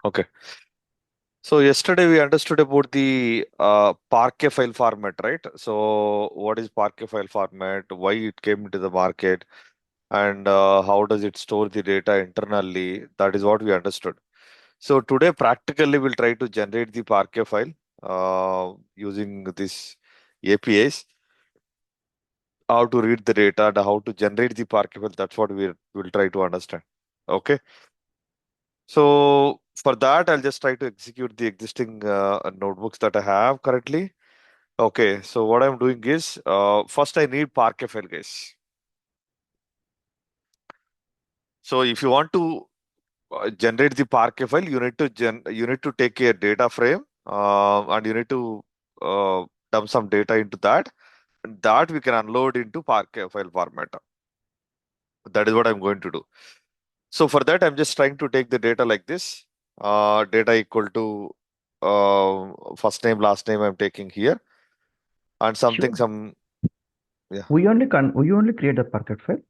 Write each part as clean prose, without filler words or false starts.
Okay. So yesterday we understood about the Parquet file format, right? So what is Parquet file format? Why it came into the market, and how does it store the data internally? That is what we understood. So today, practically, we'll try to generate the Parquet file using this APIs. How to read the data and how to generate the Parquet file. That's what we will try to understand. Okay. So for that, I'll just try to execute the existing notebooks that I have currently. Okay, so what I'm doing is first I need Parquet file, guys. So if you want to generate the Parquet file, you need to take a data frame and you need to dump some data into that. And that we can unload into Parquet file format. That is what I'm going to do. So for that, I'm just trying to take the data like this. Data equal to first name, last name I'm taking here, and something, Sure. yeah. We only create a Parquet file.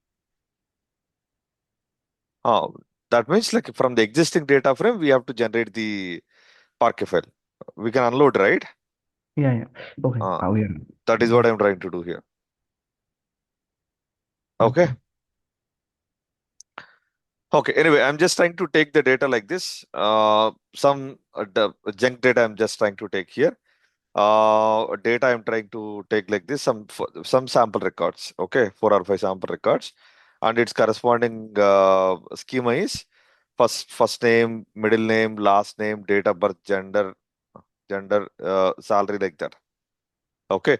Uh, that means like from the existing data frame, we have to generate the Parquet file. We can unload, right? Yeah, yeah. Okay. Uh, Oh, yeah. that is what I'm trying to do here. Okay. Okay. Okay. Anyway, I'm just trying to take the data like this. Some the junk data I'm just trying to take here. Data I'm trying to take like this. Some sample records. Okay, 4 or 5 sample records, and its corresponding schema is first name, middle name, last name, date of birth, gender, salary, like that. Okay.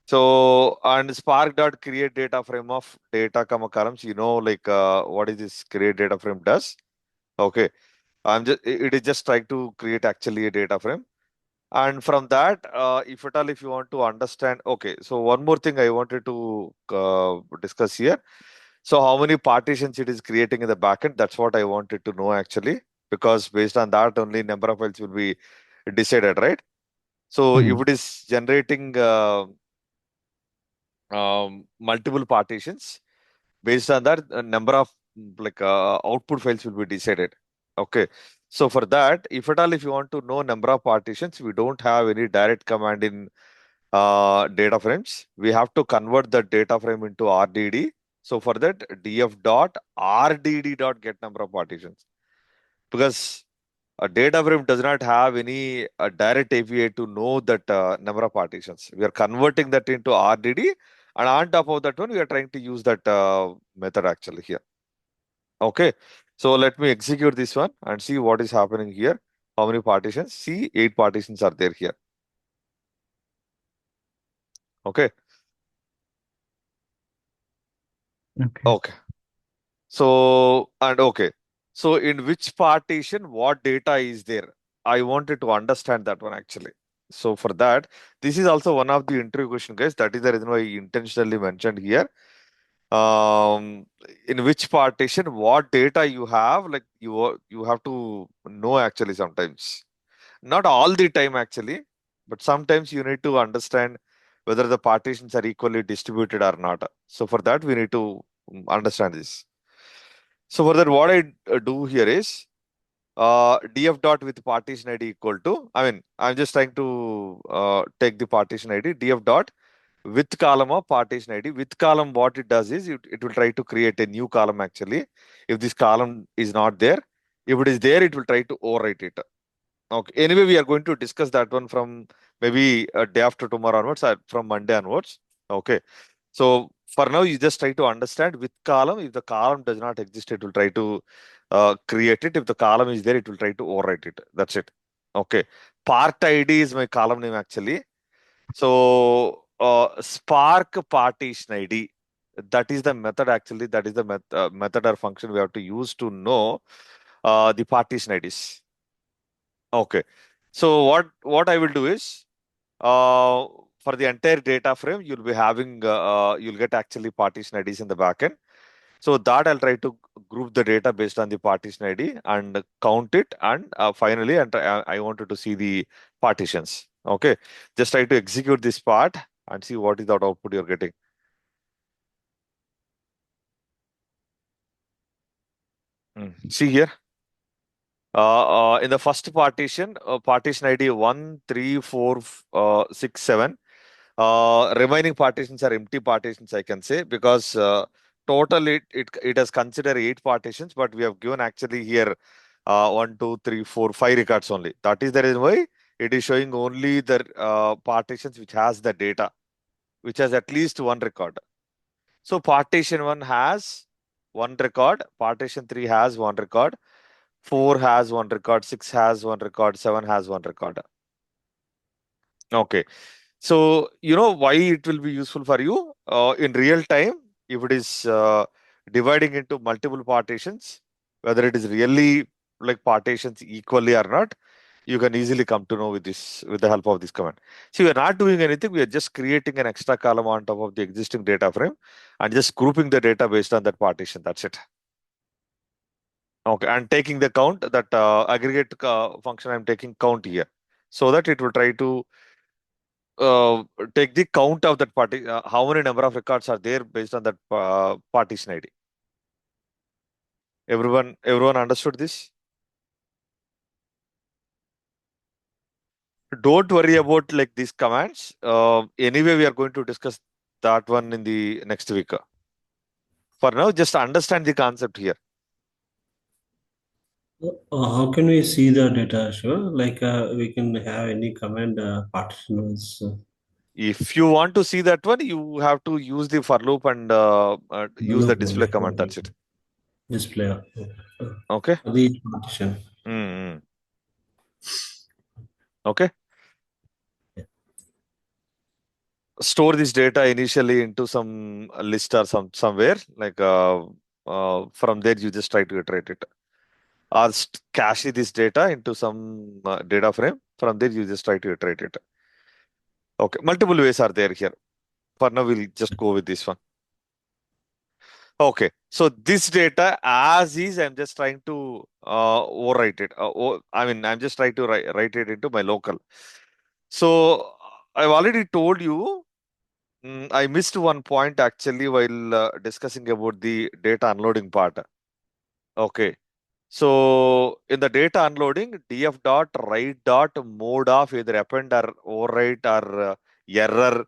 So, and Spark dot create data frame of data comma columns. Like what is this create data frame does? Okay. It is just trying to create actually a data frame. And from that, if you want to understand, okay. So one more thing I wanted to discuss here. So how many partitions it is creating in the backend? That's what I wanted to know actually, because based on that only number of files will be decided, right? So if Hmm. it is generating multiple partitions, based on that number of like output files will be decided. Okay. So for that, if you want to know number of partitions, we don't have any direct command in data frames. We have to convert the data frame into RDD. So for that, df dot RDD dot get number of partitions, because a data frame does not have any direct API to know that number of partitions. We are converting that into RDD, and on top of that one, we are trying to use that method actually here. Okay, so let me execute this one and see what is happening here. How many partitions? See, 8 partitions are there here. Okay, Okay. okay. Okay. So in which partition, what data is there? I wanted to understand that one actually. So for that, this is also one of the interview question, guys. That is the reason why I intentionally mentioned here. Um, in which partition, what data you have, like you have to know actually sometimes. Not all the time actually, but sometimes you need to understand whether the partitions are equally distributed or not. So for that, we need to understand this. So for that, what I do here is df dot with partition ID equal to, I mean, I'm just trying to take the partition ID, df dot with column of partition ID. With column, what it does is it will try to create a new column actually. If this column is not there, if it is there, it will try to overwrite it. Okay. Anyway, we are going to discuss that one from maybe a day after tomorrow onwards, or from Monday onwards. Okay. So for now, you just try to understand with column. If the column does not exist, it will try to create it. If the column is there, it will try to overwrite it. That's it. Okay. Part ID is my column name actually. So Spark partition ID. That is the method actually. That is the method or function we have to use to know the partition IDs. Okay. So what I will do is uh, for the entire data frame, you'll get actually partition IDs in the backend. So that I'll try to group the data based on the partition ID and count it, and finally, and I wanted to see the partitions. Okay, just try to execute this part and see what is the output you're getting. See here. In the first partition, partition ID 1, 3, 4, 6, 7. Remaining partitions are empty partitions, I can say, because total it has considered 8 partitions, but we have given actually here 1, 2, 3, 4, 5 records only. That is the reason why it is showing only the partitions which has the data, which has at least one record. So partition 1 has one record, partition 3 has one record, 4 has one record, 6 has one record, 7 has one record. Okay. So, you know why it will be useful for you? In real time, if it is dividing into multiple partitions, whether it is really like partitions equally or not, you can easily come to know with this, with the help of this command. See, we are not doing anything. We are just creating an extra column on top of the existing data frame and just grouping the data based on that partition. That's it. Okay, and taking the count, that aggregate function, I'm taking count here, so that it will try to uh, take the count of that party, how many number of records are there based on that partition ID. Everyone understood this? Don't worry about like these commands. Anyway, we are going to discuss that one in the next week. For now, just understand the concept here. How can we see the data? Sure, like we can have any command partitioners. If you want to see that one, you have to use the for loop and use the Look display only command. That's it. display Okay. for the partition. Mm-hmm. Okay. Store this data initially into some list or somewhere like from there you just try to iterate it, or cache this data into some data frame. From there you just try to iterate it. Okay, multiple ways are there here. For now we'll just go with this one. Okay, so this data as is, I'm just trying to overwrite it. I mean, I'm just trying to write it into my local. So I've already told you. I missed one point actually while discussing about the data unloading part. Okay. So in the data unloading, df dot write dot mode of either append or overwrite or error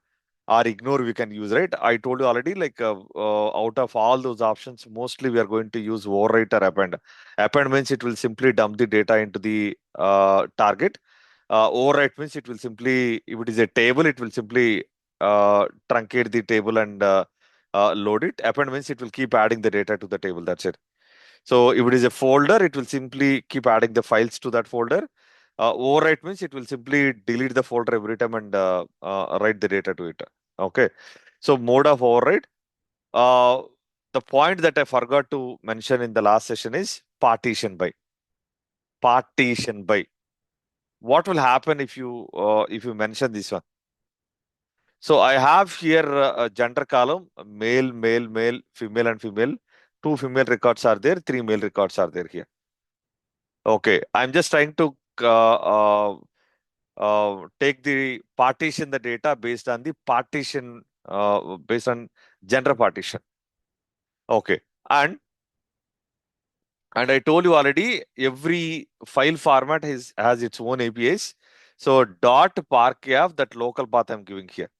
or ignore we can use, right? I told you already, like out of all those options, mostly we are going to use overwrite or append. Append means it will simply dump the data into the target. Overwrite means it will simply, if it is a table, it will simply truncate the table and load it. Append means it will keep adding the data to the table. That's it. So if it is a folder, it will simply keep adding the files to that folder. Overwrite means it will simply delete the folder every time and write the data to it. Okay. So mode of override. Uh, the point that I forgot to mention in the last session is partition by. Partition by. What will happen if you mention this one? So I have here a gender column, male, male, male, female, and female. 2 female records are there. 3 male records are there here. Okay, I'm just trying to take the partition the data based on the partition based on gender partition. Okay, and I told you already, every file format has its own APIs. So dot parquet, that local path I'm giving here.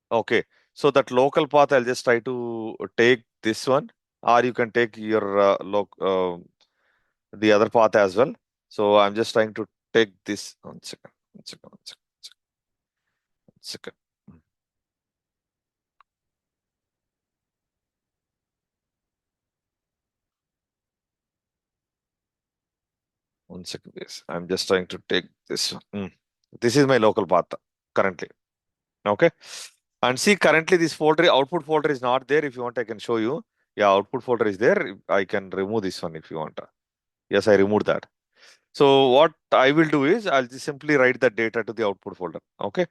Okay, so that local path I'll just try to take this one, or you can take your the other path as well. So I'm just trying to take this. One second. One second. One second. One second. One second. Yes, I'm just trying to take this one. This is my local path currently. Okay. And see, currently this folder, output folder is not there. If you want, I can show you. Yeah, output folder is there. I can remove this one if you want. Yes, I removed that. So what I will do is I'll just simply write the data to the output folder. Okay.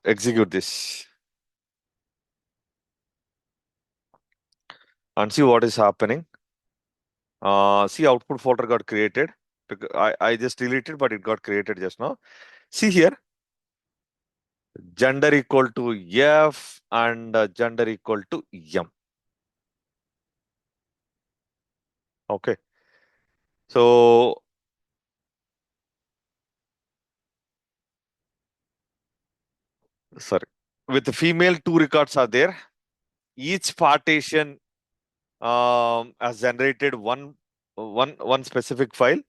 Execute this and see what is happening. See, output folder got created. I just deleted, but it got created just now. See here, gender equal to F and gender equal to M. Okay. So sorry, with the female, two records are there. Each partition has generated one specific file.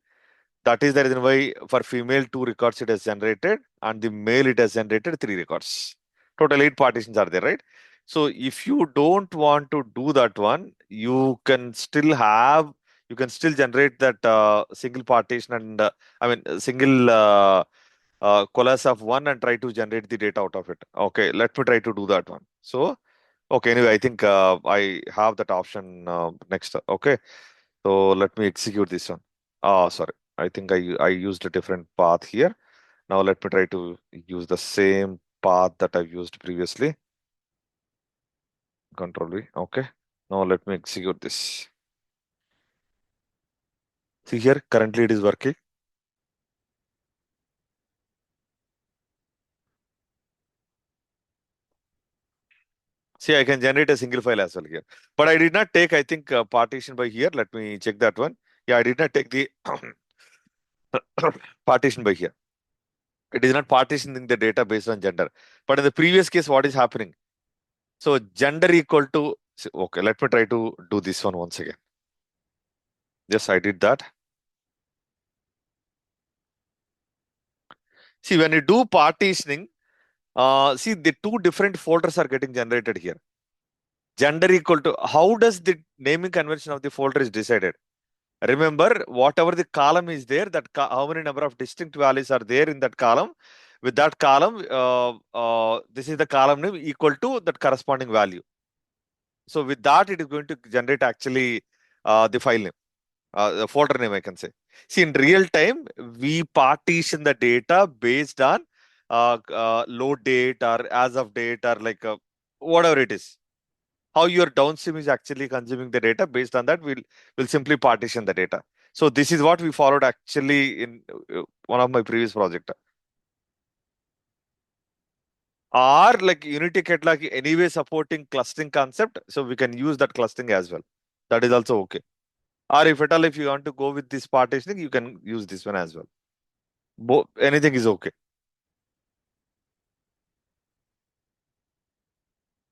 That is the reason why for female, two records it has generated, and the male it has generated three records. Total eight partitions are there, right? So if you don't want to do that one, you can still generate that single partition and single coalesce of one and try to generate the data out of it. Okay, let me try to do that one. So okay, anyway, I think I have that option next. Okay, so let me execute this one. Oh, sorry. I think I used a different path here. Now let me try to use the same path that I've used previously. Control V. Okay. Now let me execute this. See here, currently it is working. See, I can generate a single file as well here. But I did not take, I think, partition by here. Let me check that one. Yeah, I did not take the partition by here. It is not partitioning the data based on gender. But in the previous case, what is happening? So gender equal to, okay, let me try to do this one once again. Yes, I did that. See, when you do partitioning, see the two different folders are getting generated here. Gender equal to, how does the naming convention of the folder is decided? Remember, whatever the column is there, that how many number of distinct values are there in that column. With that column, this is the column name equal to that corresponding value. So with that, it is going to generate actually the file name, the folder name, I can say. See, in real time, we partition the data based on load date or as of date or like whatever it is. How your downstream is actually consuming the data, based on that, we'll simply partition the data. So this is what we followed actually in one of my previous project. Or like Unity Catalog anyway supporting clustering concept, so we can use that clustering as well. That is also okay. Or if at all, if you want to go with this partitioning, you can use this one as well. Anything is okay.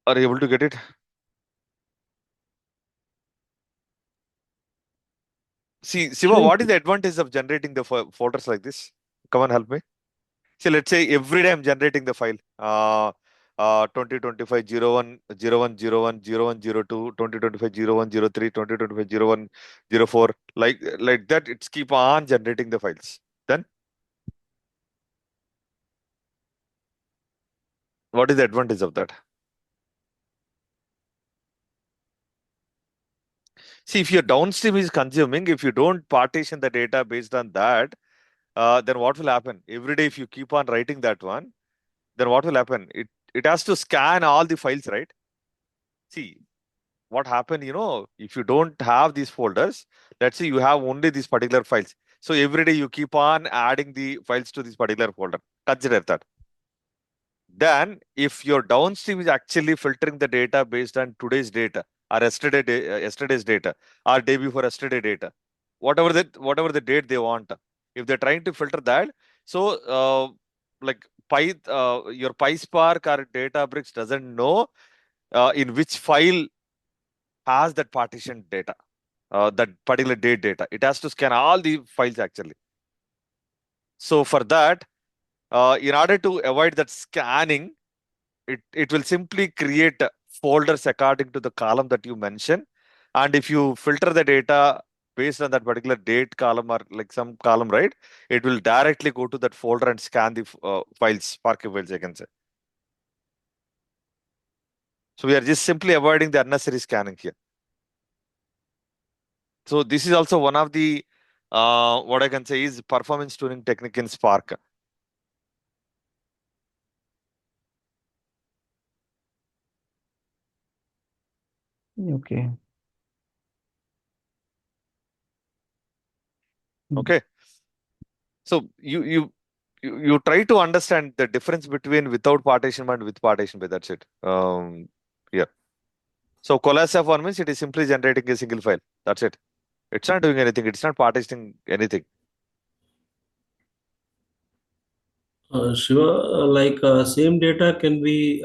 Are you able to get it? See, Siva, Sure. what is the advantage of generating the folders like this? Come on, help me. See, let's say every day I'm generating the file. 2025 01 01 01 01 02 2025 01 03 2025 01 04, like that, it's keep on generating the files. Then what is the advantage of that? See, if your downstream is consuming, if you don't partition the data based on that, then what will happen? Every day, if you keep on writing that one, then what will happen? It has to scan all the files, right? See, what happened, if you don't have these folders, let's say you have only these particular files. So every day you keep on adding the files to this particular folder. Consider that. Then, if your downstream is actually filtering the data based on today's data or yesterday's data or day before yesterday data, whatever the date they want, if they're trying to filter that, so like your PySpark or Databricks doesn't know in which file has that partition data, that particular date data. It has to scan all the files actually. So for that, in order to avoid that scanning, it will simply create folders according to the column that you mentioned. And if you filter the data based on that particular date column or like some column, right, it will directly go to that folder and scan the files, Parquet files, I can say. So we are just simply avoiding the unnecessary scanning here. So this is also one of the what I can say is performance tuning technique in Spark. Okay. Okay. So you try to understand the difference between without partition and with partition, but that's it. Yeah. So coalesce of one means it is simply generating a single file. That's it. It's not doing anything. It's not partitioning anything. Shiva, same data can be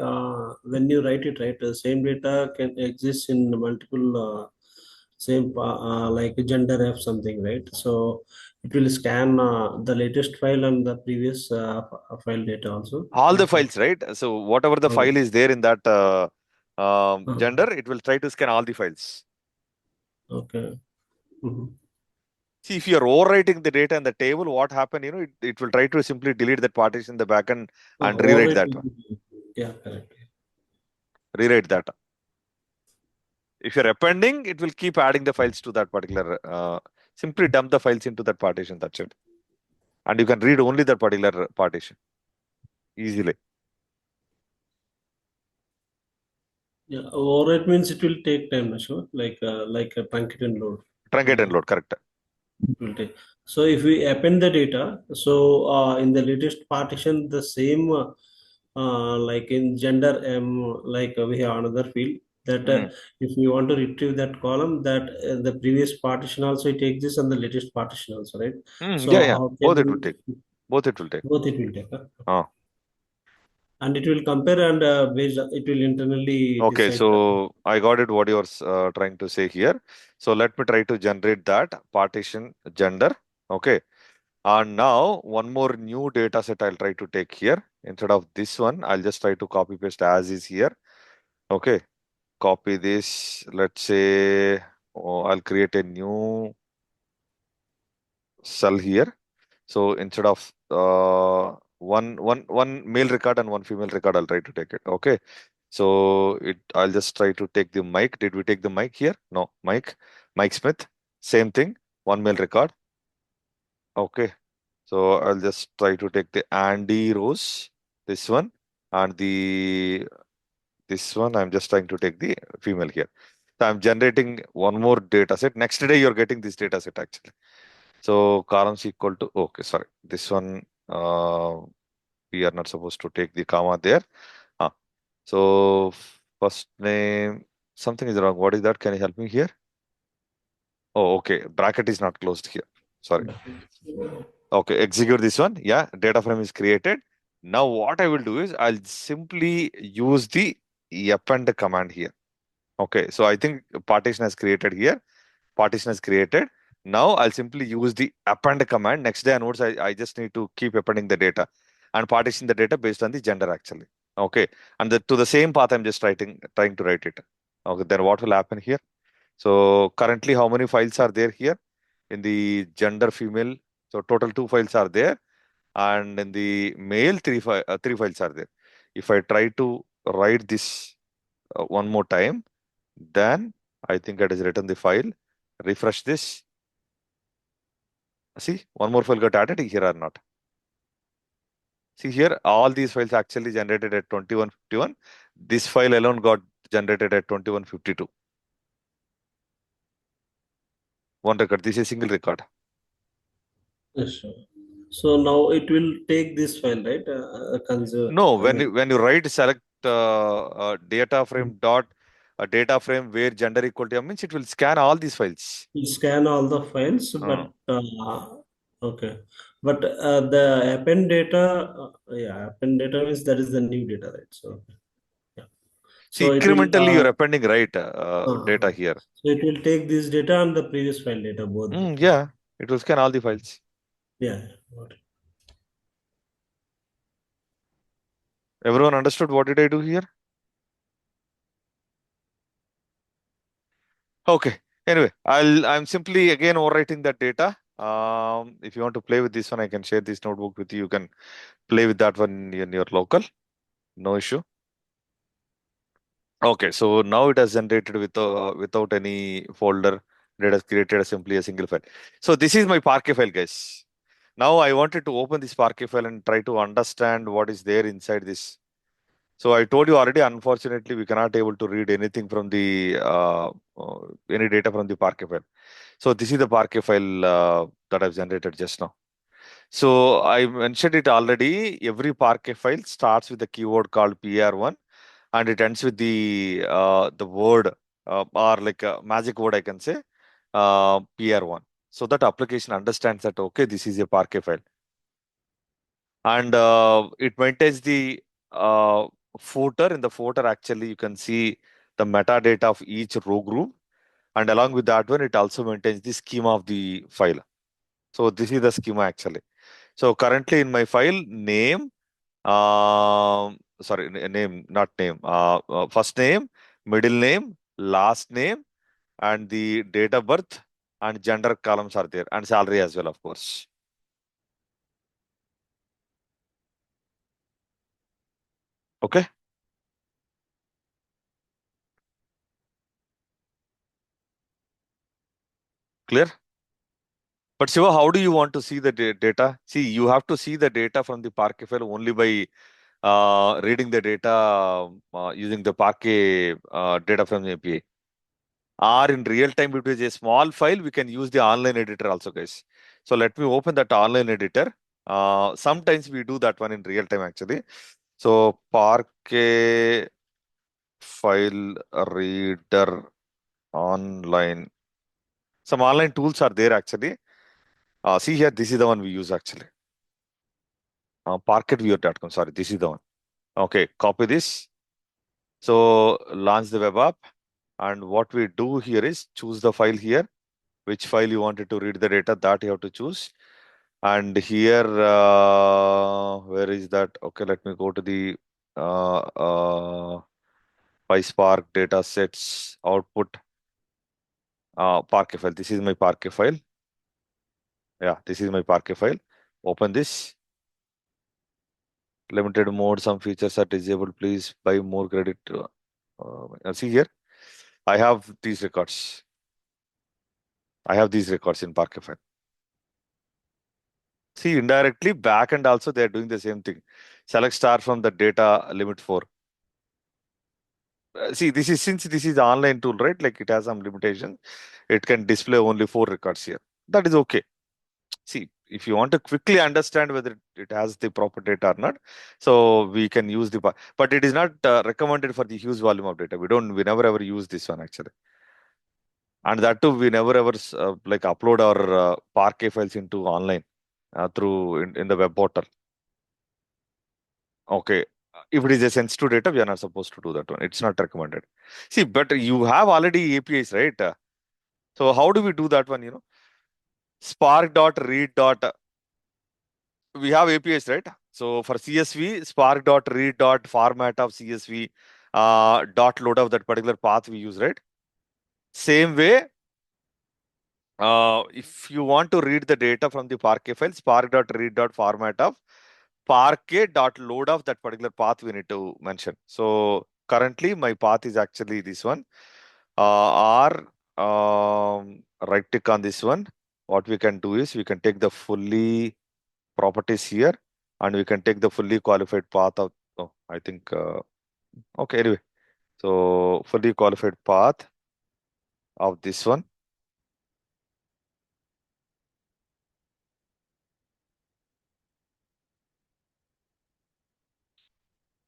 when you write it, right? Same data can exist in multiple same like gender F something, right? So it will scan the latest file and the previous file data also. All the Like files, right? So whatever the oh, file is there in that uh, gender, it will try to scan all the files. okay. Mhm. See, if you're overwriting the data in the table, what happened, it will try to simply delete that partition in the backend and rewrite Override that will one. be, yeah, correct. Rewrite that. If you're appending, it will keep adding the files to that particular, simply dump the files into that partition. That's it. And you can read only that particular partition easily. Yeah, override means it will take time, sure. Like a truncate and load. Truncate and Yeah. load, correct. Will take. So if we append the data, so in the latest partition, the same like in gender M, we have another field that Mm. if we want to retrieve that column, that the previous partition also it takes this and the latest partition also, right? Yeah, So yeah. how Both can it will take. we Both it will take. both it will take, huh? Ah. And it will compare and based it will internally Okay, decide the. so I got it what you're trying to say here. So let me try to generate that partition gender. Okay. And now one more new data set I'll try to take here. Instead of this one, I'll just try to copy paste as is here. Okay. Copy this. Let's say I'll create a new cell here. So instead of one male record and one female record, I'll try to take it. Okay. So I'll just try to take the Mike. Did we take the Mike here? No, Mike Smith. Same thing. One male record. Okay. So I'll just try to take the Andy Rose, this one, and this one. I'm just trying to take the female here. So I'm generating one more data set. Next day you're getting this data set actually. So columns equal to, okay, sorry. This one, we are not supposed to take the comma there. Ah, so first name, something is wrong. What is that? Can you help me here? Oh, okay. Bracket is not closed here. Sorry. Okay, execute this one. Yeah, data frame is created. Now what I will do is I'll simply use the append command here. Okay, so I think partition has created here. Partition is created. Now I'll simply use the append command. Next day onwards, I just need to keep appending the data and partition the data based on the gender actually. Okay, and to the same path I'm just trying to write it. Okay, then what will happen here? So currently, how many files are there here in the gender female? So total two files are there, and in the male three files are there. If I try to write this one more time, then I think it has written the file. Refresh this. See, one more file got added here or not? See here, all these files actually generated at 2151. This file alone got generated at 2152. One record. This is a single record. Yes, sure. So now it will take this file, right? No, I mean, when you write select data frame dot data frame where gender equal to means it will scan all these files. it scan all the files, Uh, but okay. But the append data, yeah, append data means that is the new data, right? So yeah. See, So it will incrementally you're appending right data uh, here. so it will take this data and the previous file data both data. Yeah, it will scan all the files. Yeah. Got it. Everyone understood what did I do here? Okay. Anyway, I'm simply again overwriting that data. If you want to play with this one, I can share this notebook with you. You can play with that one in your local. No issue. Okay, so now it has generated without any folder. It has created simply a single file. So this is my Parquet file, guys. Now I wanted to open this Parquet file and try to understand what is there inside this. So I told you already, unfortunately, we cannot able to read anything from the any data from the Parquet file. So this is the Parquet file that I've generated just now. So I mentioned it already. Every Parquet file starts with a keyword called PR1 and it ends with the word or like a magic word I can say. PR1, so that application understands that, okay, this is a Parquet file. And it maintains the footer. In the footer, actually, you can see the metadata of each row group. And along with that one, it also maintains the schema of the file. So this is the schema actually. So currently in my file, name, name, not name, first name, middle name, last name, and the date of birth and gender columns are there, and salary as well, of course. Okay, clear? But Shiva, how do you want to see the data? See, you have to see the data from the Parquet file only by reading the data using the Parquet data from the API. Or in real time, if it is a small file, we can use the online editor also, guys. So let me open that online editor. Sometimes we do that one in real time actually. So Parquet file reader online. Some online tools are there actually. See here, this is the one we use actually. Parquetviewer.com. Sorry, this is the one. Okay, copy this. So launch the web app. And what we do here is choose the file here. Which file you wanted to read the data, that you have to choose. And here, where is that? Okay, let me go to the PySpark data sets output Parquet file. This is my Parquet file. Yeah, this is my Parquet file. Open this. Limited mode, some features are disabled. Please buy more credit. See here, I have these records. I have these records in Parquet file. See, indirectly, back and also they're doing the same thing. Select star from the data limit 4. See, this is since this is the online tool, right? Like it has some limitations. It can display only 4 records here. That is okay. See, if you want to quickly understand whether it has the proper data or not, so we can use the, but it is not recommended for the huge volume of data. We never ever use this one actually. And that too, we never ever like upload our Parquet files into online through in the web portal. Okay. If it is a sensitive data, we are not supposed to do that one. It's not recommended. See, but you have already APIs, right? So how do we do that one? Spark.read. We have APIs, right? So for CSV, spark.read format of CSV dot load of that particular path we use, right? Same way, if you want to read the data from the Parquet file, spark.read format of Parquet.load of that particular path we need to mention. So currently my path is actually this one. Right click on this one. What we can do is we can take the fully properties here and we can take the fully qualified path of, oh, I think, okay, anyway. So fully qualified path of this one.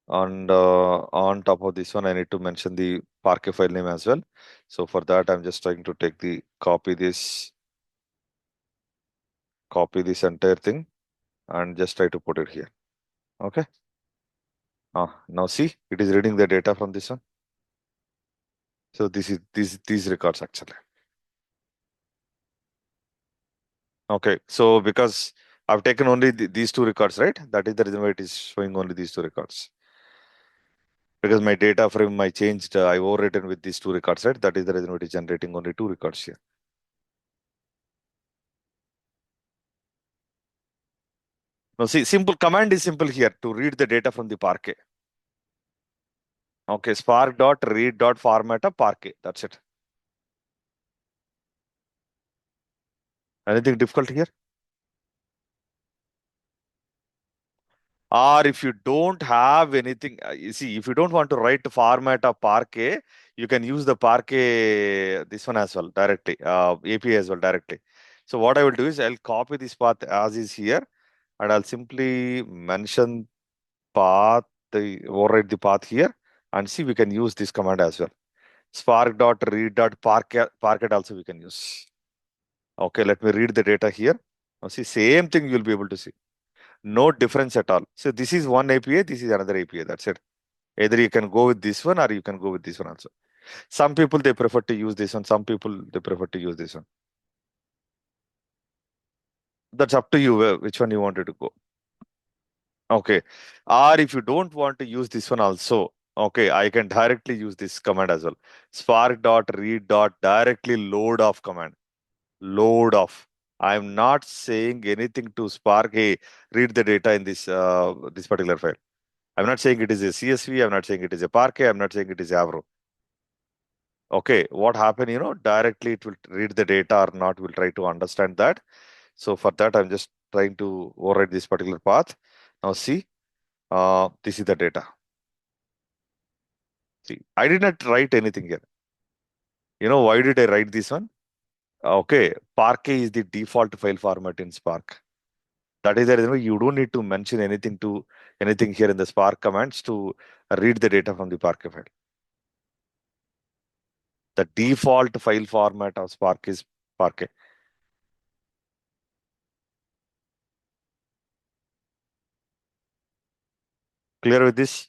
And on top of this one, I need to mention the Parquet file name as well. So for that, I'm just trying to take the copy this entire thing and just try to put it here. Okay. Now see, it is reading the data from this one. So this is these records actually. Okay. So because I've taken only these 2 records, right? That is the reason why it is showing only these 2 records. Because my data frame I changed, I overwritten with these 2 records, right? That is the reason why it is generating only 2 records here. Now see, simple command is simple here to read the data from the Parquet. Okay, spark.read.format of Parquet. That's it. Anything difficult here? Or if you don't have anything, you see, if you don't want to write the format of Parquet, you can use the Parquet, this one as well, directly, API as well, directly. So what I will do is I'll copy this path as is here, and I'll simply mention path, override the path here, and see, we can use this command as well. Spark.read.parquet also we can use. Okay, let me read the data here. Now see, same thing you'll be able to see. No difference at all. So this is one API, this is another API. That's it. Either you can go with this one or you can go with this one also. Some people they prefer to use this one. Some people they prefer to use this one. That's up to you which one you wanted to go. Okay. Or if you don't want to use this one also, okay, I can directly use this command as well. Spark dot read dot directly load off command. Load off. I'm not saying anything to Spark. Hey, read the data in this particular file. I'm not saying it is a CSV. I'm not saying it is a Parquet. I'm not saying it is Avro. Okay, what happened? Directly it will read the data or not. We'll try to understand that. So for that, I'm just trying to override this particular path. Now see, this is the data. See, I did not write anything here. Why did I write this one? Okay, Parquet is the default file format in Spark. That is the reason why you don't need to mention anything here in the Spark commands to read the data from the Parquet file. The default file format of Spark is Parquet. Clear with this?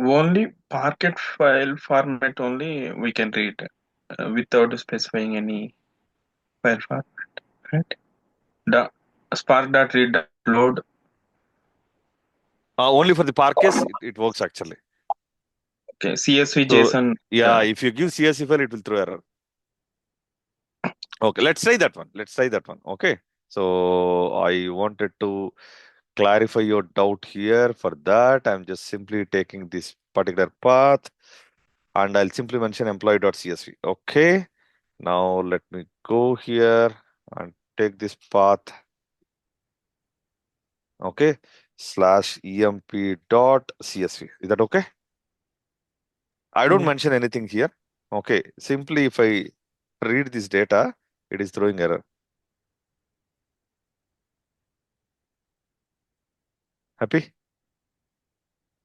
Only Parquet file format only we can read without specifying any file format, right? The spark.read.load. Only for the Parquets, it works actually. Okay, CSV So, JSON. yeah, if you give CSV file, it will throw error. Okay, let's try that one. Let's try that one. Okay. So I wanted to clarify your doubt here. For that, I'm just simply taking this particular path and I'll simply mention employee.csv. Okay. Now let me go here and take this path. Okay. /emp.csv. Is that okay? I don't Yes. mention anything here. Okay. Simply if I read this data, it is throwing error. Happy?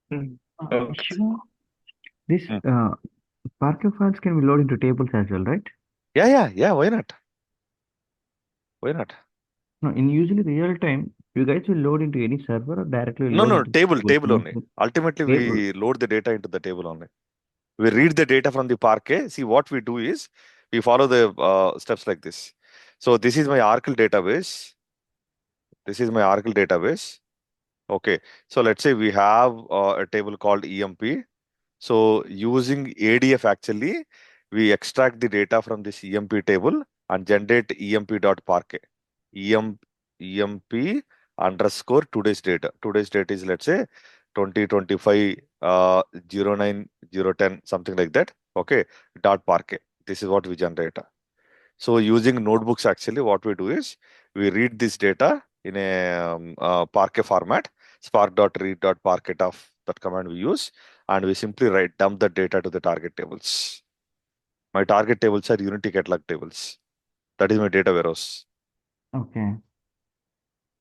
Okay. Shiva, this Mm. Parquet files can be loaded into tables as well, right? Yeah. Why not? Why not? No, in usually real time, you guys will load into any server or directly No, load no, into table tables. only. Ultimately, Table. we load the data into the table only. We read the data from the Parquet. See, what we do is we follow the steps like this. So this is my Oracle database. This is my Oracle database. Okay. So let's say we have a table called EMP. So using ADF actually, we extract the data from this EMP table and generate emp.parquet. EMP underscore today's data. Today's date is let's say 2025 09 010 something like that. Okay. Dot parquet. This is what we generate. So using notebooks actually what we do is we read this data in a Parquet format, spark.read.parquet of that command we use, and we simply dump the data to the target tables. My target tables are Unity catalog tables. That is my data warehouse. Okay.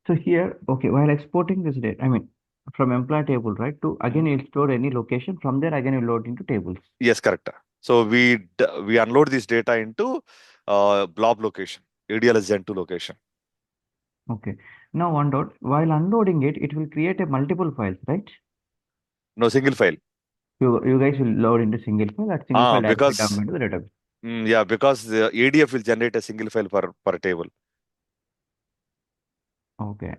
So here, okay, while exporting this data, I mean, from employee table, right, to again you'll store any location. From there, again you load into tables. Yes, correct. So we unload this data into blob location, ADLS Gen2 location. Okay. Now one dot, while unloading it, it will create a multiple files, right? No single file. You guys will load into single file. That single file directly dump Because into the database. yeah, because the ADF will generate a single file per table. Okay.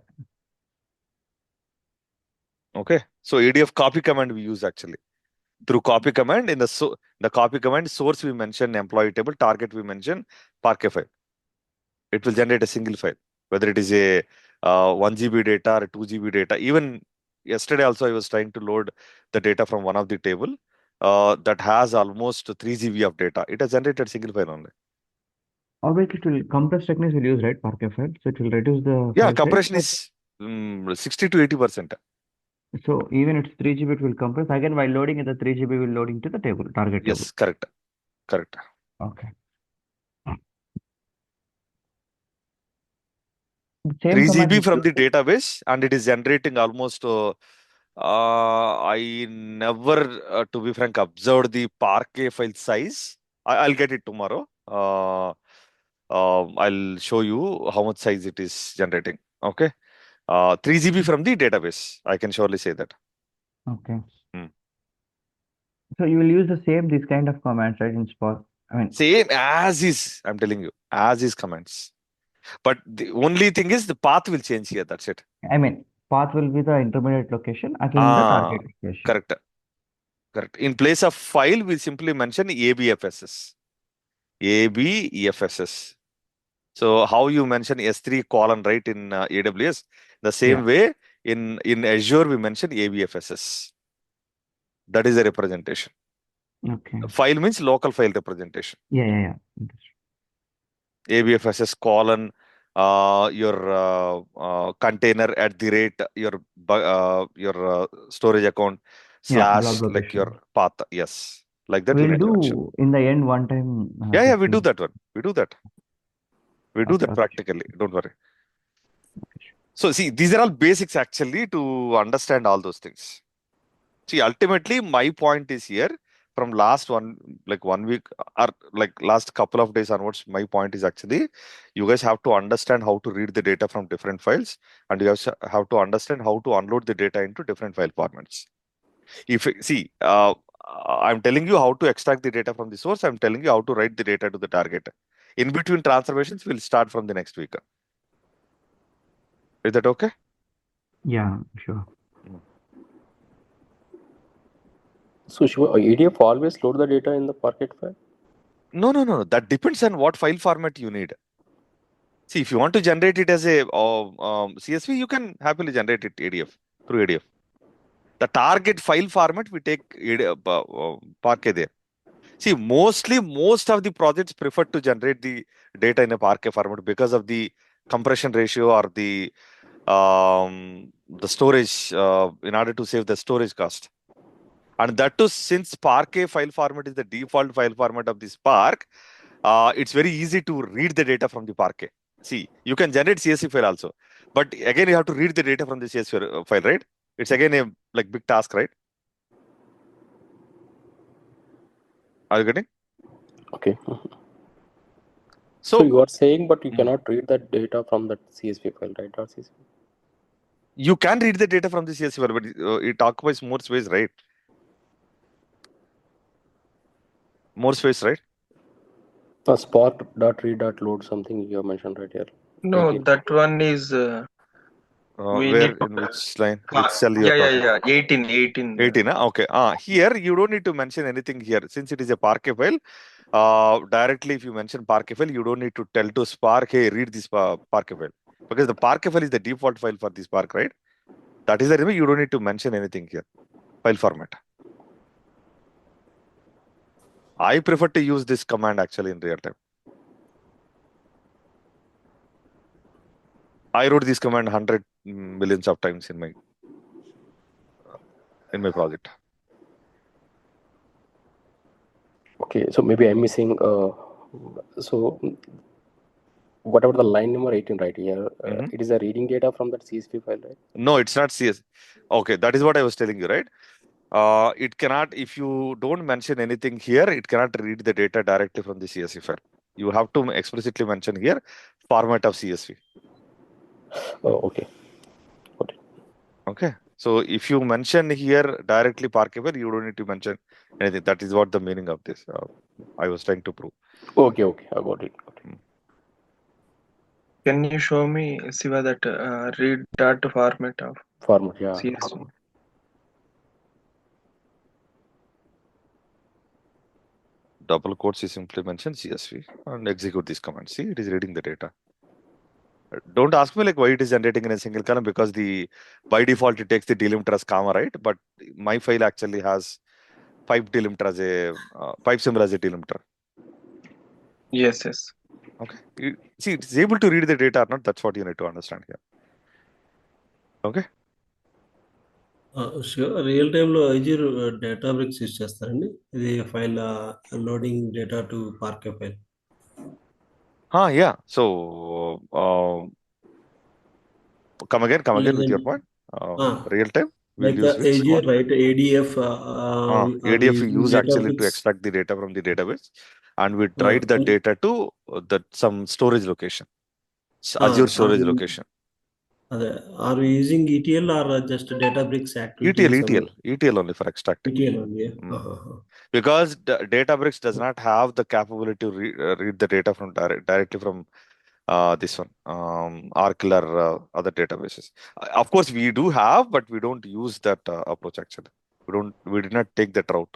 Okay. So ADF copy command we use actually. Through copy command in the copy command source we mention employee table, target we mention Parquet file. It will generate a single file, whether it is a 1 GB data or 2 GB data. Even yesterday also I was trying to load the data from one of the table that has almost 3 GB of data. It has generated single file only. Obviously, it will compress techniques will use, right, Parquet file. So it will reduce the Yeah, file size. compression But is 60 to 80%. so even it's 3 GB, it will compress. Again, while loading it, the 3 GB will load into the table, target table. Yes, correct. Correct. Okay. Same 3 command GB is from used. the database and it is generating almost I never, to be frank, observed the Parquet file size. I'll get it tomorrow. I'll show you how much size it is generating. Okay. 3 GB from the database. I can surely say that. Okay. Hmm. So you will use the same this kind of commands, right? In Spark. I mean, Same as is. I'm telling you, as is comments. But the only thing is the path will change here. That's it. path will be the intermediate location again the Ah, target location. correct. Correct. In place of file, we simply mention ABFSS. ABFSS. So how you mention S3 colon, right, in AWS, the Yeah. same way in Azure we mention ABFSS. That is a representation. Okay. File means local file representation. Yeah. Understood. ABFSS colon your container at the rate your storage account Yeah, blob slash like your location. path. Yes, like that you We'll need to mention. do in the end one time Yeah, this we do thing. that one. We do that. We do that Okay. practically. Don't worry. Sure. So see, these are all basics actually to understand all those things. See, ultimately, my point is here from last one week or like last couple of days onwards, my point is actually you guys have to understand how to read the data from different files and you guys have to understand how to unload the data into different file formats. If see, I'm telling you how to extract the data from the source, I'm telling you how to write the data to the target. In between transformations, we'll start from the next week. Is that okay? Yeah, sure. Mm. So Shiva, EDF always load the data in the Parquet file? No. That depends on what file format you need. See, if you want to generate it as a CSV, you can happily generate it ADF through ADF. The target file format we take ADF, Parquet there. See, mostly most of the projects prefer to generate the data in a Parquet format because of the compression ratio or the storage in order to save the storage cost. And that too, since Parquet file format is the default file format of the Spark, it's very easy to read the data from the Parquet. See, you can generate CSV file also, but again, you have to read the data from the CSV file, right? It's again a like big task, right? Are you getting? Okay. So So you are saying, but you mm, cannot read that data from that CSV file, right? .csv. you can read the data from the CSV file, but it occupies more space, right? More space, right? Spark.read.load something you have mentioned right here. No, 18. that one is we Where need in to. which line, which cell you're Yeah, talking? 18. 18. Okay. Here you don't need to mention anything here since it is a Parquet file. Directly, if you mention Parquet file, you don't need to tell to Spark, hey, read this Parquet file. Because the Parquet file is the default file for the Spark, right? That is the reason you don't need to mention anything here. File format. I prefer to use this command actually in real time. I wrote this command 100 millions of times in my project. Okay, so maybe I'm missing. So whatever the line number 18 right here, Mhm. it is a reading data from that CSV file, right? No, it's not CS. Okay, that is what I was telling you, right? It cannot, if you don't mention anything here, it cannot read the data directly from the CSV file. You have to explicitly mention here format of CSV. Oh, okay. Got it. Okay. So if you mention here directly Parquet file, you don't need to mention anything. That is what the meaning of this I was trying to prove. Okay, I got it. Can you show me, Siva, that read that format of Format, yeah. CSV? Double quotes is simply mention CSV and execute this command. See, it is reading the data. Don't ask me like why it is generating in a single column because by default it takes the delimiter as comma, right? But my file actually has pipe delimiter as a pipe symbol as a delimiter. Yes. Okay. See, it is able to read the data or not. That's what you need to understand here. Okay. Sure real టైంలో Azure Databricks use చేస్తారండి ఇది file loading data to parquet file Yeah. So come again with your point. Real time. We'll Like use which Azure, one? right? ADF, are we ADF we using use actually to Databricks? extract the data from the database, and we Uh, write that and, data to some storage location, Azure are storage we location. are we using ETL or just Databricks ETL, activities? ETL only for extracting. ETL only. Yeah. Mm. Because Databricks does not have the capability to read the data from directly from this one, Oracle or other databases. Of course, we do have, but we don't use that approach actually. We did not take that route.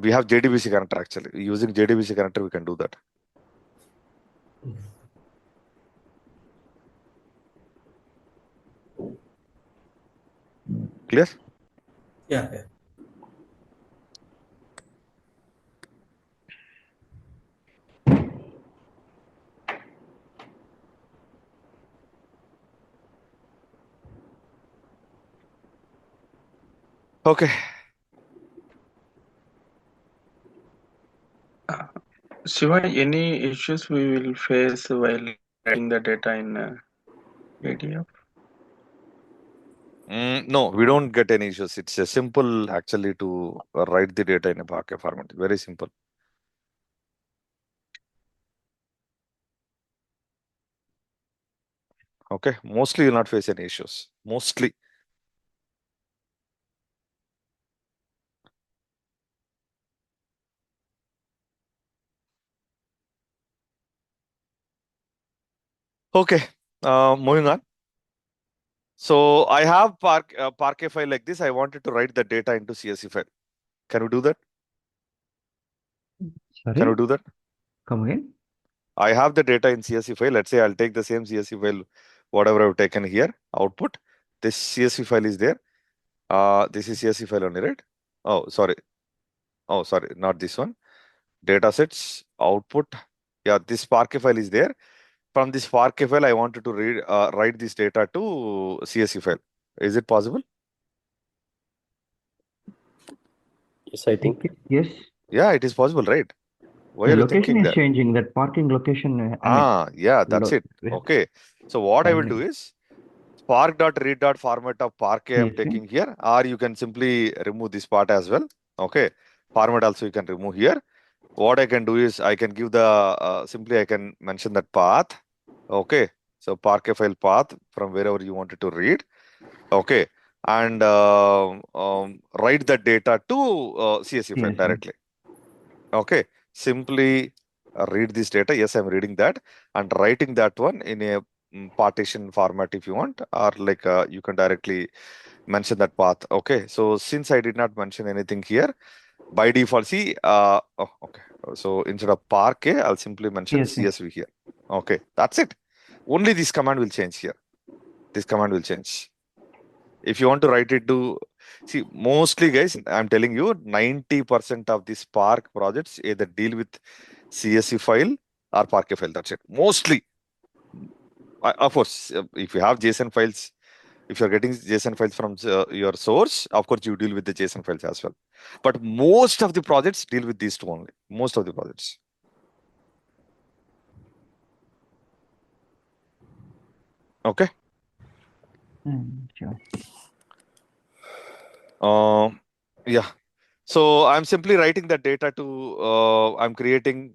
We have JDBC connector actually. Using JDBC connector, we can do that. Clear? Yeah. Yeah. Okay. Shiva, any issues we will face while writing the data in ADF? No, we don't get any issues. It's a simple actually to write the data in a Parquet format. Very simple. Okay. Mostly you'll not face any issues. Mostly. Okay. Moving on. So I have Parquet file like this. I wanted to write the data into CSV file. Can we do that? Can we Sorry, do that? come again. I have the data in CSV file. Let's say I'll take the same CSV file, whatever I've taken here, output. This CSV file is there. This is CSV file only, right? Oh, sorry. Oh, sorry, not this one. Datasets, output. Yeah, this Parquet file is there. From this Parquet file, I wanted to write this data to CSV file. Is it possible? Yes, I think. Yes, Yeah, it is possible, right? Why the are you location thinking is that? changing. That parking location. I mean, Yeah, that's it. Okay. So what I will do finally, is spark.read.format of Parquet I'm CSV. taking here, or you can simply remove this part as well. Okay. Format also you can remove here. What I can do is I can give the simply I can mention that path. Okay. So Parquet file path from wherever you wanted to read. Okay. And write the data to CSV file CSV. directly. Okay. Simply read this data. Yes, I'm reading that and writing that one in a partition format if you want, or like you can directly mention that path. Okay. So since I did not mention anything here, by default, see, okay. So instead of Parquet, I'll simply mention CSV. CSV here. Okay. That's it. Only this command will change here. This command will change. If you want to write it to, see, mostly guys, I'm telling you, 90% of the Spark projects either deal with CSV file or Parquet file. That's it. Mostly. Of course, if you have JSON files, if you're getting JSON files from your source, of course, you deal with the JSON files as well. But most of the projects deal with these two only. Most of the projects. Okay. Sure. Yeah. So I'm simply writing that data to, I'm creating,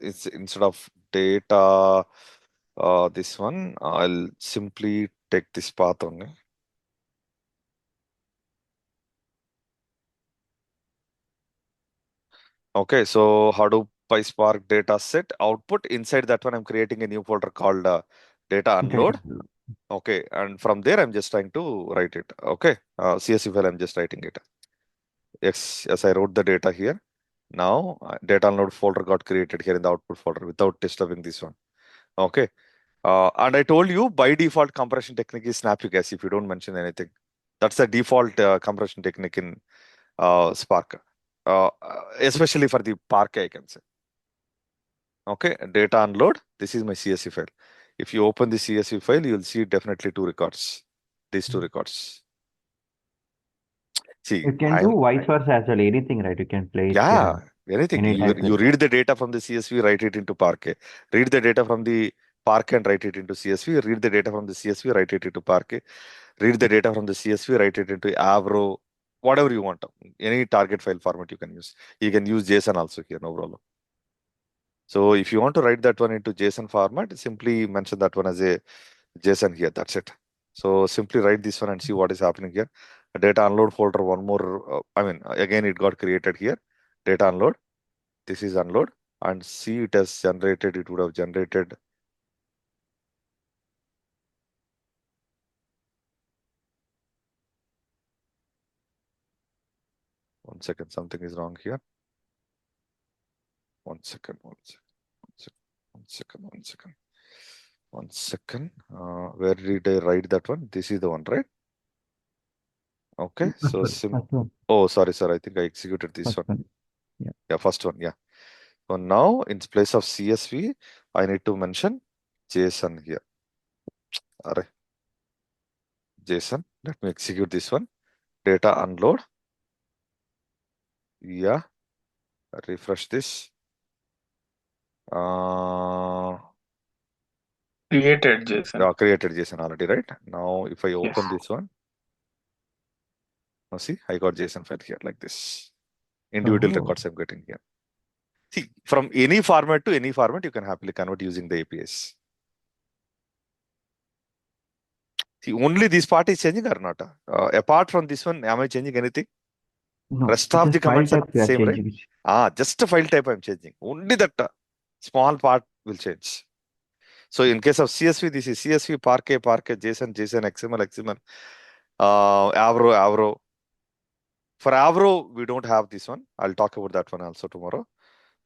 it's instead of data, this one, I'll simply take this path only. Okay. So Hadoop PySpark data set output. Inside that one, I'm creating a new folder called data unload. Okay. And from there, I'm just trying to write it. Okay. CSV file, I'm just writing it. Yes, I wrote the data here. Now, data unload folder got created here in the output folder without disturbing this one. Okay. And I told you by default compression technique is snappy guys if you don't mention anything. That's the default compression technique in Spark, especially for the Parquet, I can say. Okay, data unload. This is my CSV file. If you open the CSV file, you'll see definitely two records. These two records. See, You can do vice versa as well. Anything, right? You can play it. yeah, anything. Any You type you of. read the data from the CSV, write it into Parquet. Read the data from the Parquet and write it into CSV, read the data from the CSV, write it into Parquet, read the data from the CSV, write it into Avro, whatever you want. Any target file format you can use. You can use JSON also here, no problem. So if you want to write that one into JSON format, simply mention that one as a JSON here. That's it. So simply write this one and see what is happening here. A data unload folder, one more. Again, it got created here. Data unload. This is unload. And see, it has generated. It would have generated. One second. Something is wrong here. One second. One second. One second. One second. One second. Where did I write that one? This is the one, right? Okay. So First one. oh, sorry, sir. I think I executed this First one. one. Yeah. Yeah, first one. Yeah. So now in place of CSV, I need to mention JSON here. Array. JSON. Let me execute this one. Data unload. Yeah. Refresh this. Created JSON. Created JSON already, right? Now if I open Yes. this one, now see, I got JSON file here like this. Individual Oh. records I'm getting here. See, from any format to any format, you can happily convert using the APIs. See, only this part is changing or not? Apart from this one, am I changing anything? No, Rest it's of just the file comments are type we are same, right? changing. Just a file type I'm changing. Only that small part will change. So in case of CSV, this is CSV, Parquet, JSON, XML, Avro. For Avro, we don't have this one. I'll talk about that one also tomorrow.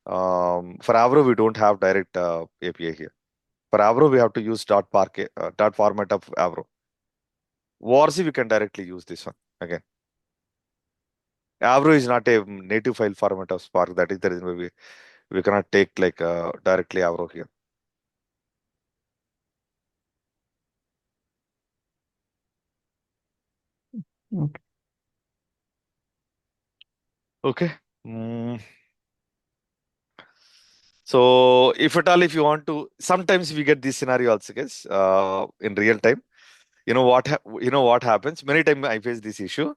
For Avro, we don't have direct API here. For Avro, we have to use .parquet, dot format of Avro. WARC, we can directly use this one again. Avro is not a native file format of Spark. That is the reason why we cannot take like directly Avro here. Okay. Okay. So if at all, if you want to, sometimes we get this scenario also, guys, in real time. You know what happens? Many times I face this issue.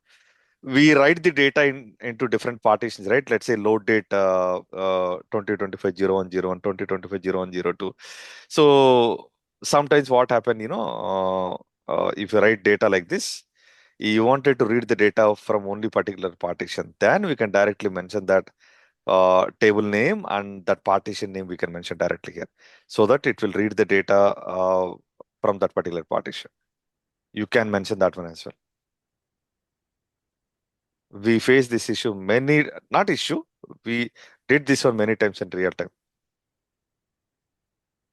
We write the data into different partitions, right? Let's say load date 2025-01-01, 2025-01-02. So sometimes what happen, if you write data like this, you wanted to read the data from only particular partition, then we can directly mention that table name and that partition name we can mention directly here, so that it will read the data from that particular partition. You can mention that one as well. We face this issue not issue, we did this one many times in real time.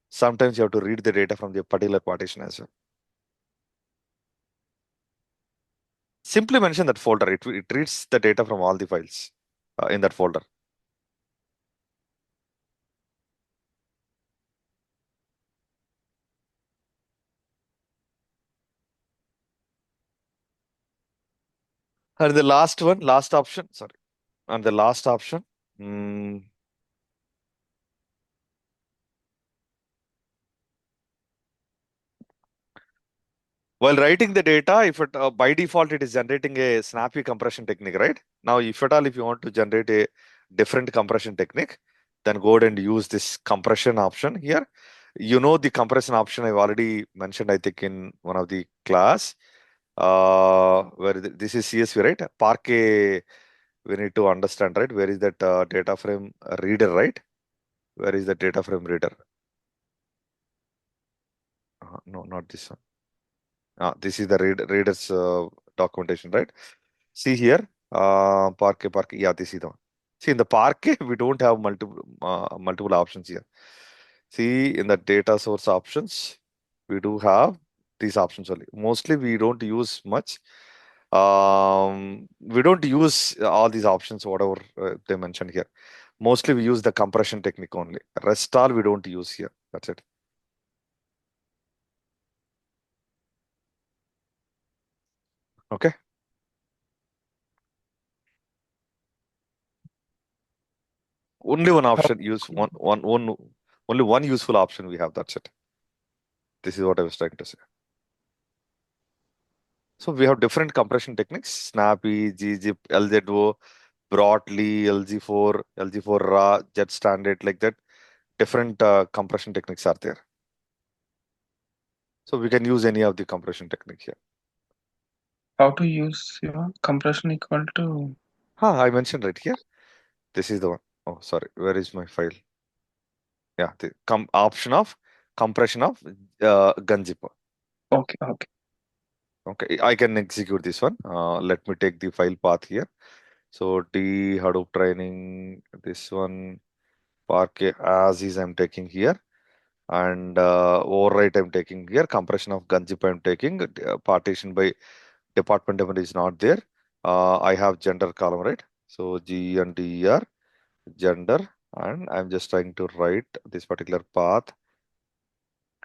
Sometimes you have to read the data from the particular partition as well. Simply mention that folder. It reads the data from all the files in that folder. And the last option, sorry. And the last option, while writing the data, if it by default it is generating a snappy compression technique, right? Now, if at all, if you want to generate a different compression technique, then go ahead and use this compression option here. The compression option I've already mentioned, I think, in one of the class, where this is CSV, right? Parquet, we need to understand, right? Where is that data frame reader, right? Where is the data frame reader? No, not this one. This is the reader's documentation, right? See here, Parquet. Yeah, this is the one. See, in the Parquet, we don't have multiple options here. See, in the data source options, we do have these options only. Mostly, we don't use much. We don't use all these options, whatever they mentioned here. Mostly, we use the compression technique only. Rest all we don't use here. That's it. Okay. Only one option, only one useful option we have. That's it. This is what I was trying to say. So we have different compression techniques: snappy, gzip, lzo, broadly, lg4, lg4 raw, jet standard, like that. Different compression techniques are there. So we can use any of the compression technique here. How to use your compression equal to? I mentioned right here. This is the one. Oh, sorry. Where is my file? Yeah, the option of compression of gun zipper. Okay, okay. Okay, I can execute this one. Let me take the file path here. So D Hadoop training, this one, Parquet as is I'm taking here, and overwrite I'm taking here. Compression of gun zip I'm taking. Partition by department element is not there. I have gender column, right? So G and D are gender, and I'm just trying to write this particular path.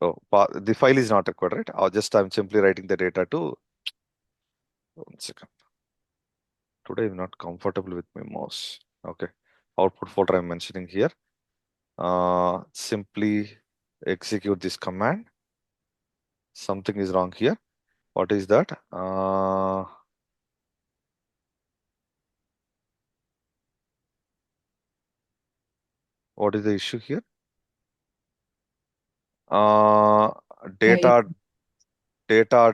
Oh, the file is not required, right? I'm simply writing the data to. One second. Today I'm not comfortable with my mouse. Okay. Output folder I'm mentioning here. Simply execute this command. Something is wrong here. What is that? What is the issue here? Data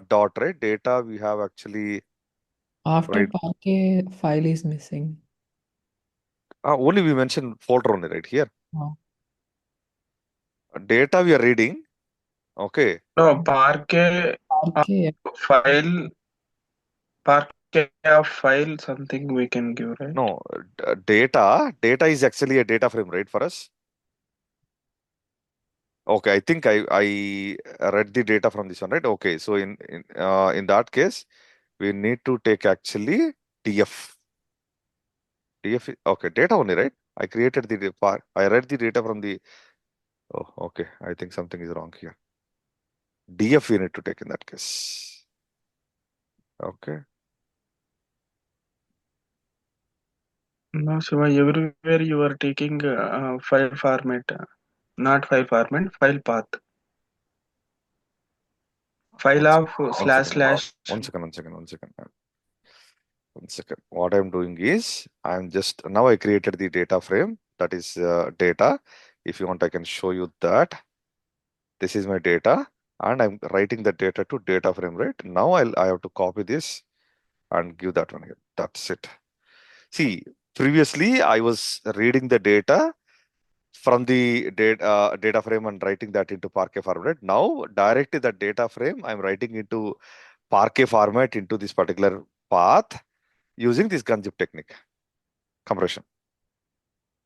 dot, right? Data we have actually After right. Parquet file is missing. Only we mentioned folder only right here. Oh. Data we are reading. Okay. No, Parquet Parquet. file, Parquet of file, something we can give, right? No, data is actually a data frame, right, for us? Okay, I think I read the data from this one, right? Okay, so in that case, we need to take actually DF. Okay, data only, right? I created the part. I read the data from the. Oh, okay. I think something is wrong here. DF we need to take in that case. Okay. No, Shiva, everywhere you are taking file format, not file format, file path. File of One slash second. slash. One second. One second. What I'm doing is I'm just now I created the data frame, that is data. If you want, I can show you that. This is my data, and I'm writing the data to data frame, right? Now I have to copy this and give that one here. That's it. See, previously I was reading the data from the data frame and writing that into Parquet format. Now directly the data frame I'm writing into Parquet format into this particular path using this gunzip technique, compression.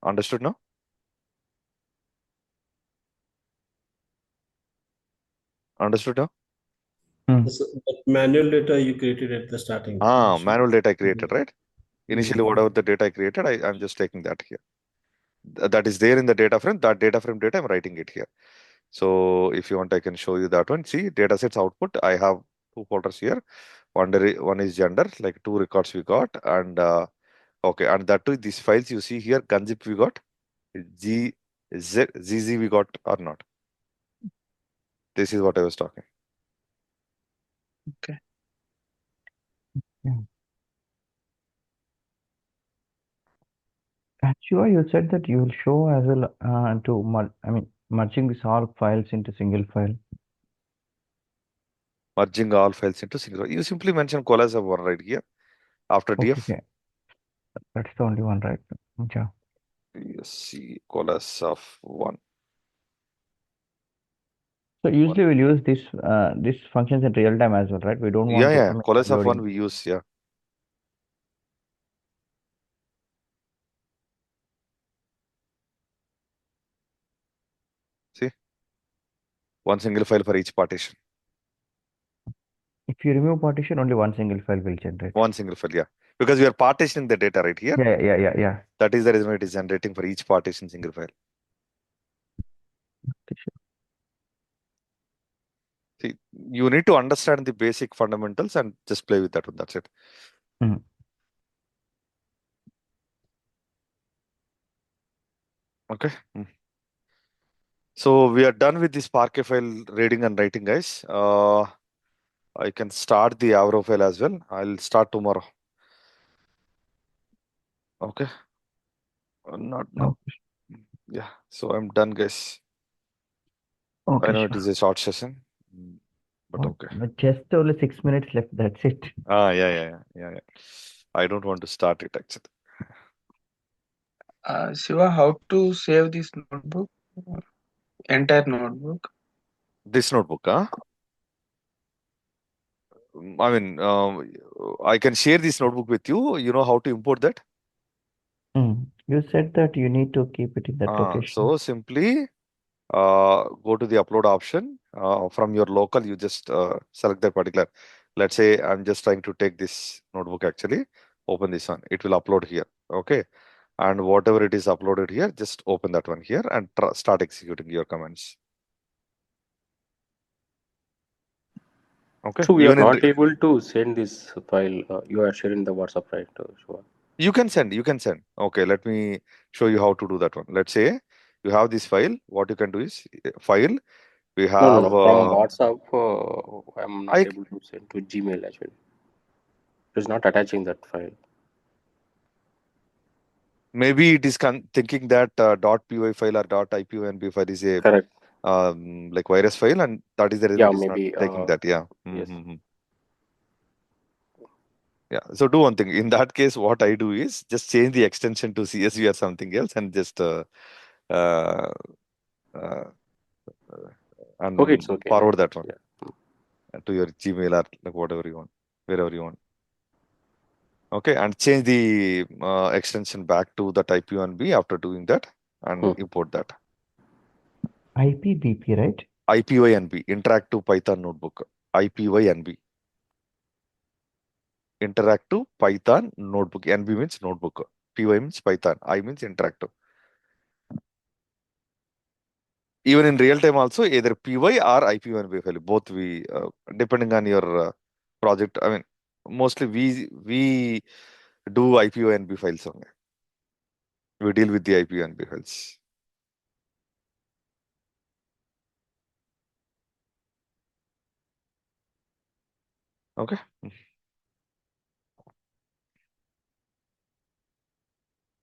Understood now? Understood now? That manual data you created at the starting. Manual data I created, right? Initially, whatever the data I created, I'm just taking that here. That is there in the data frame. That data frame data, I'm writing it here. So if you want, I can show you that one. See, datasets output. I have two folders here. One is gender, like 2 records we got, and okay, and that too, these files you see here, gunzip we got, zz we got or not. This is what I was talking. Okay. Yeah. Actually, you said that you will show as well merging these all files into single file. Merging all files into single. You simply mention colas of one right here after Okay, df. okay. That's the only one, right? Yeah. You see colas of one. So usually we'll use this functions in real time as well, right? We don't want to, Yeah. Colas of one loading. we use, yeah. See, one single file for each partition. If you remove partition, only one single file will generate. One single file, yeah. Because we are partitioning the data right here. Yeah. That is the reason it is generating for each partition single file. Okay, sure. See, you need to understand the basic fundamentals and just play with that one. That's it. Mhm. Okay. So we are done with this Parquet file reading and writing, guys. I can start the Avro file as well. I'll start tomorrow. Okay. Not now. Yeah. So I'm done, guys. I Okay, know it Shiva. is a short session, but What? okay. But just only 6 minutes left. That's it. Yeah. I don't want to start it actually. Shiva, how to save this notebook? Entire notebook? This notebook, huh? I mean, I can share this notebook with you. You know how to import that? You said that you need to keep it in that location. So simply go to the upload option. From your local, you just select that particular. Let's say I'm just trying to take this notebook actually. Open this one. It will upload here. Okay. And whatever it is uploaded here, just open that one here and start executing your commands. Okay. So we are Even in not able to send this file. You are sharing the WhatsApp, right? Shiva? you can send. Okay, let me show you how to do that one. Let's say you have this file. What you can do is file. We No. have From WhatsApp, I'm not I able to send to Gmail as well. It's not attaching that file. maybe it is thinking that .py file or .ipynb file is a Correct. like virus file, and that is the reason Yeah, it is not maybe. taking that. Yeah. Yes. Yeah. So do one thing. In that case, what I do is just change the extension to CSV or something else, and just uh, uh, Okay, and it's okay. forward that one Yeah. to your Gmail or like whatever you want, wherever you want. Okay, and change the extension back to the type UNB after doing that, and import that. IPBP, right? IPYNB, Interactive Python Notebook. IPYNB, Interactive Python Notebook. NB means notebook. PY means Python. I means interactive. Even in real time also, either PY or IPYNB file. Both we, depending on your project. I mean, mostly we do IPYNB files only. We deal with the IPYNB files. Okay.